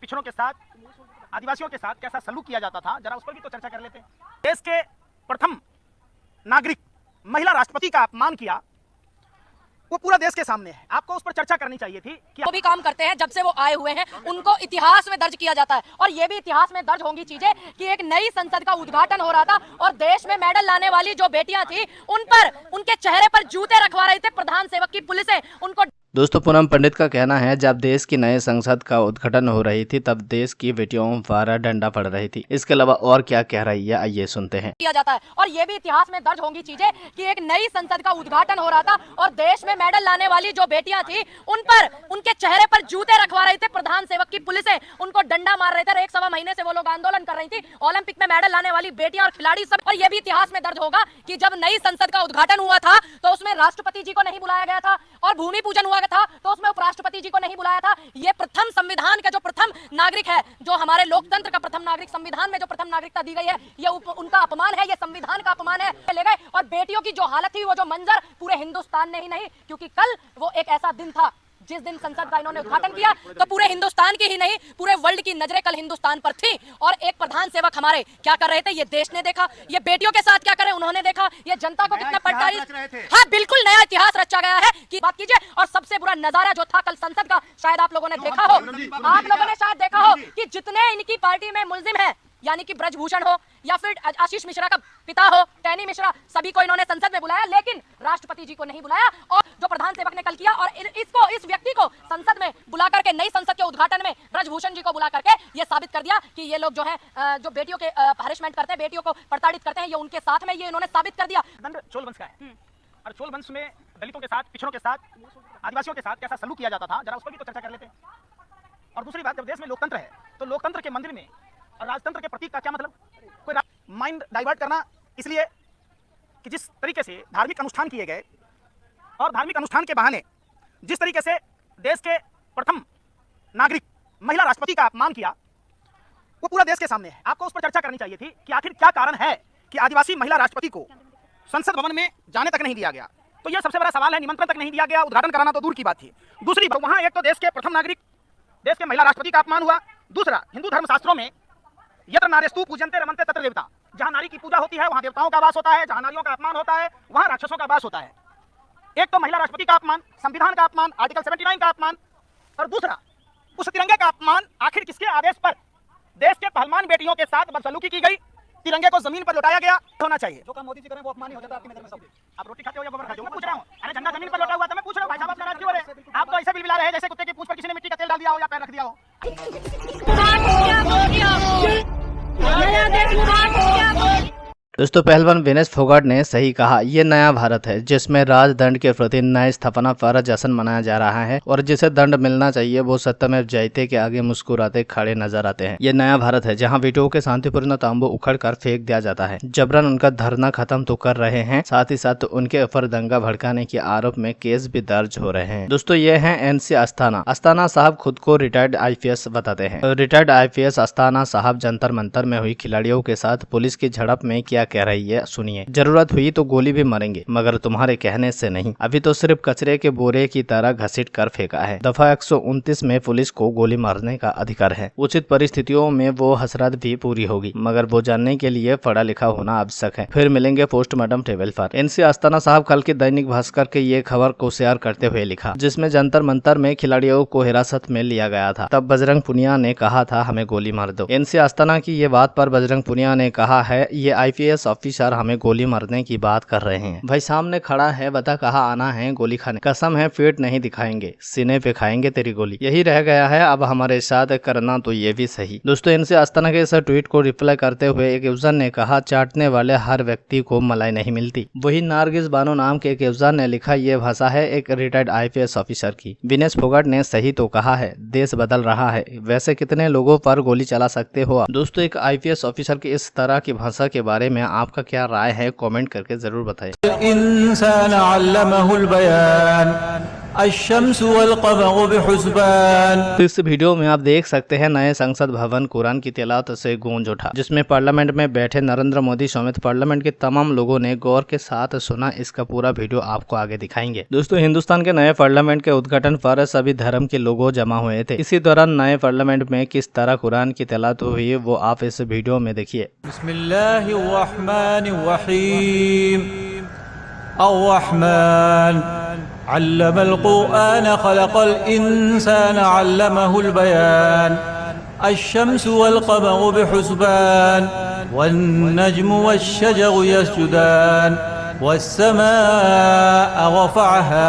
पिछड़ों के साथ, आदिवासियों के साथ कैसा सलूक किया जाता था, जरा उस पर भी तो चर्चा कर लेते हैं। देश के प्रथम नागरिक महिला राष्ट्रपति का अपमान किया, वो पूरा देश के सामने है। आपको उस पर चर्चा करनी चाहिए थी कि वो भी काम करते हैं जब से वो आए हुए हैं, उनको इतिहास में दर्ज किया जाता है। और ये भी इतिहास में दर्ज होंगी चीजें कि एक नई संसद का उद्घाटन हो रहा था और देश में मेडल लाने वाली जो बेटियां थी उन पर, उनके चेहरे पर जूते रखवा रहे थे प्रधान सेवक की पुलिसें। उनको दोस्तों, पूनम पंडित का कहना है जब देश की नए संसद का उद्घाटन हो रही थी तब देश की बेटियों द्वारा डंडा पड़ रही थी। इसके अलावा और क्या कह रही है, आइए सुनते हैं। किया जाता है और ये भी इतिहास में दर्ज होंगी चीजें कि एक नई संसद का उद्घाटन हो रहा था और देश में मेडल लाने वाली जो बेटियां थी उन पर, उनके चेहरे पर जूते रखवा रहे थे प्रधान सेवक की पुलिसें। उनको डंडा मार रहे थे। 1.25 महीने से वो लोग आंदोलन कर रही थी। ओलंपिक में मेडल लाने वाली बेटियां और खिलाड़ी सब। और ये भी इतिहास में दर्ज होगा कि जब नई संसद का उद्घाटन हुआ था तो उसमें राष्ट्रपति जी को नहीं बुलाया गया था और भूमि पूजन हुआ था तो उसमें उपराष्ट्रपति जी को नहीं बुलाया था। ये प्रथम संविधान का जो प्रथम नागरिक है, जो हमारे लोकतंत्र का प्रथम नागरिक, संविधान में जो प्रथम नागरिकता दी गई है, ये उनका अपमान है, ये संविधान का अपमान है। ले गए और बेटियों की जो हालत थी, वो जो मंजर पूरे हिंदुस्तान ने ही नहीं, क्योंकि कल वो एक ऐसा दिन था जिस दिन संसद का इन्होंने उद्घाटन किया तो पूरे हिंदुस्तान की ही नहीं पूरे वर्ल्ड की नजरें कल हिंदुस्तान पर थी। और एक प्रधान सेवक हमारे क्या कर रहे थे, ये देश ने देखा। ये बेटियों के साथ क्या करे उन्होंने देखा। ये जनता को कितना पट्टारी, हाँ बिल्कुल नया इतिहास रचा गया है कि बात कीजिए। और सबसे बुरा नजारा जो था कल संसद का, शायद आप लोगों ने देखा हो, आप लोगों ने शायद देखा हो कि जितने इनकी पार्टी में मुलजिम है, यानी कि ब्रजभूषण हो या फिर आशीष मिश्रा का पिता हो टैनी मिश्रा, सभी को इन्होंने संसद में बुलाया, लेकिन राष्ट्रपति जी को नहीं बुलाया। और जो प्रधान सेवक ने कल किया, और इस व्यक्ति को संसद में बुला करके नई संसद के उद्घाटन में ब्रजभूषण जी को बुला करके ये साबित कर दिया कि ये लोग जो है जो बेटियों के हरेसमेंट करते हैं, बेटियों को प्रताड़ित करते हैं, ये उनके साथ में, ये इन्होंने साबित कर दिया। दंड चोल वंश का है और चोल वंश में दलितों के साथ, पिछड़ों के साथ, आदिवासियों के साथ कैसा सलूक किया जाता था, जरा उस पर भी तो चर्चा कर लेते हैं। और दूसरी बात, जब देश में लोकतंत्र है तो लोकतंत्र के मंदिर में और राजतंत्र के प्रतीक का क्या मतलब? कोई माइंड डाइवर्ट करना, इसलिए कि जिस तरीके से धार्मिक अनुष्ठान किए गए और धार्मिक अनुष्ठान के बहाने जिस तरीके से देश के प्रथम नागरिक महिला राष्ट्रपति का अपमान किया, वो पूरा देश के सामने है। आपको उस पर चर्चा करनी चाहिए थी कि आखिर क्या कारण है कि आदिवासी महिला राष्ट्रपति को संसद भवन में जाने तक नहीं दिया गया। तो यह सबसे बड़ा सवाल है। निमंत्रण तक नहीं दिया गया, उद्घाटन कराना तो दूर की बात थी। दूसरी बात, वहां एक तो देश के प्रथम नागरिक, देश के महिला राष्ट्रपति का अपमान हुआ। दूसरा, हिंदू धर्मशास्त्रों में यत्र नारेस्तु पूजन्ते रमन्ते तत्र देवता, जहां नारी की पूजा होती है वहां देवताओं का वास होता है, जहां नारियों का अपमान होता है वहां राक्षसों का वास होता है। एक तो महिला राष्ट्रपति का अपमान, संविधान का अपमान, आर्टिकल 79 का अपमान, और दूसरा उस तिरंगे का अपमान। आखिर किसके आदेश पर देश के पहलवान बेटियों के साथ बदसलूकी की गई, तिरंगे को जमीन पर लौटाया गया? होना चाहिए। जो काम मोदी जी करें वो अपमान ही हो जाता है आपकी नजर में। सब आप रोटी खाते हो या गोबर खाते हो, मैं पूछ रहा हूं। अरे झंडा जमीन पर लौटा हुआ था, मैं पूछ रहा हूं भाई साहब आप नाराज क्यों हो रहे हैं? आप तो ऐसे बिलबिला रहे हैं जैसे कुत्ते की पूंछ पर किसी ने मिट्टी का तेल डाल दिया हो या पैर रख दिया हो। दोस्तों, पहलवान विनेश फोगाट ने सही कहा, ये नया भारत है जिसमें राजदंड के प्रति न्याय स्थापना पर जश्न मनाया जा रहा है और जिसे दंड मिलना चाहिए वो सत्यमेव जयते के आगे मुस्कुराते खड़े नजर आते हैं। ये नया भारत है जहां बेटियों के शांतिपूर्ण तांबू उखड़ कर फेंक दिया जाता है। जबरन उनका धरना खत्म तो कर रहे हैं, साथ ही साथ उनके ऊपर दंगा भड़काने के आरोप में केस भी दर्ज हो रहे हैं। दोस्तों, ये है एनसी अस्थाना। अस्थाना साहब खुद को रिटायर्ड IPS बताते हैं। रिटायर्ड IPS अस्थाना साहब जंतर मंतर में हुई खिलाड़ियों के साथ पुलिस की झड़प में क्या कह रही है सुनिए। जरूरत हुई तो गोली भी मारेंगे मगर तुम्हारे कहने से नहीं। अभी तो सिर्फ कचरे के बोरे की तरह घसीट कर फेंका है। दफा 129 में पुलिस को गोली मारने का अधिकार है। उचित परिस्थितियों में वो हसरत भी पूरी होगी मगर वो जानने के लिए पढ़ा लिखा होना आवश्यक है। फिर मिलेंगे पोस्टमार्टम टेबल पर। एनसी अस्थाना साहब कल के दैनिक भास्कर के ये खबर को शेयर करते हुए लिखा, जिसमें जंतर मंतर में खिलाड़ियों को हिरासत में लिया गया था। तब बजरंग पुनिया ने कहा था हमें गोली मार दो। एनसी अस्थाना की ये बात पर बजरंग पुनिया ने कहा है ये IPS ऑफिसर हमें गोली मारने की बात कर रहे हैं। भाई सामने खड़ा है, बता कहाँ आना है गोली खाने। कसम है पेट नहीं दिखाएंगे, सीने पे खाएंगे तेरी गोली। यही रह गया है अब हमारे साथ करना तो ये भी सही। दोस्तों, इनसे अस्थाना के इस ट्वीट को रिप्लाई करते हुए एक यूजर ने कहा चाटने वाले हर व्यक्ति को मलाई नहीं मिलती। वही नारगिस बानो नाम के एक यूजर ने लिखा ये भाषा है एक रिटायर्ड IPS ऑफिसर की। विनेश फोगाट ने सही तो कहा है, देश बदल रहा है। वैसे कितने लोगों पर गोली चला सकते हो? दोस्तों, एक IPS ऑफिसर की इस तरह की भाषा के बारे में आपका क्या राय है? कमेंट करके जरूर बताएं। अश्शम्सु वल क़मरु बिहुस्बान। तो इस वीडियो में आप देख सकते हैं नए संसद भवन कुरान की तिलावत से गूंज उठा, जिसमें पार्लियामेंट में बैठे नरेंद्र मोदी समेत पार्लियामेंट के तमाम लोगों ने गौर के साथ सुना। इसका पूरा वीडियो आपको आगे दिखाएंगे। दोस्तों, हिंदुस्तान के नए पार्लियामेंट के उद्घाटन पर सभी धर्म के लोग जमा हुए थे। इसी दौरान नए पार्लियामेंट में किस तरह कुरान की तिलावत हुई वो आप इस वीडियो में देखिए। बिस्मिल्लाहिर्रहमानिर्रहीम। अर्रहमान अल्लमल क़ुरआन ख़लक़ल इंसान अल्लमहुल बयान। अश्शम्सु वल क़मरु बिहुस्बान वन्नज्मु वश्शजरु यस्जुदान वस्समाअ रफ़अहा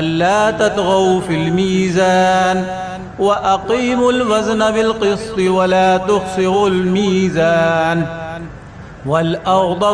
अल्ला ततग़ौ फ़िल मीज़ान वअक़ीमुल वज़न बिल क़िस्ति वला तुख़सिरुल मीज़ान वल्अर्द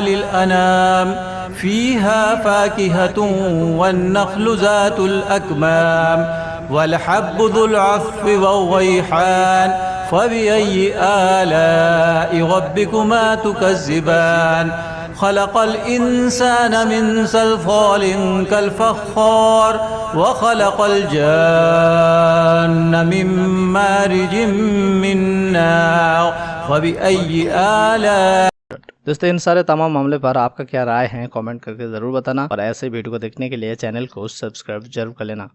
लिलअनाम फ़ीहा फ़ाकिहतुन वन्नख़्लु ज़ातुल अकमाम वलहब्बु ज़ुल अस्फ़ि वर्रैहान फ़बिअय्यि आलाइ रब्बिकुमा तुकज़्ज़िबान। ख़लक़ल इंसान मिन सल्सालिन कल-फ़ख़्ख़ार वख़लक़ल जान्न मिन मारिजिन मिन नार फ़बिअय्यि आलाइ। दोस्तों, इन सारे तमाम मामले पर आपका क्या राय है कमेंट करके जरूर बताना, और ऐसे वीडियो को देखने के लिए चैनल को सब्सक्राइब जरूर कर लेना।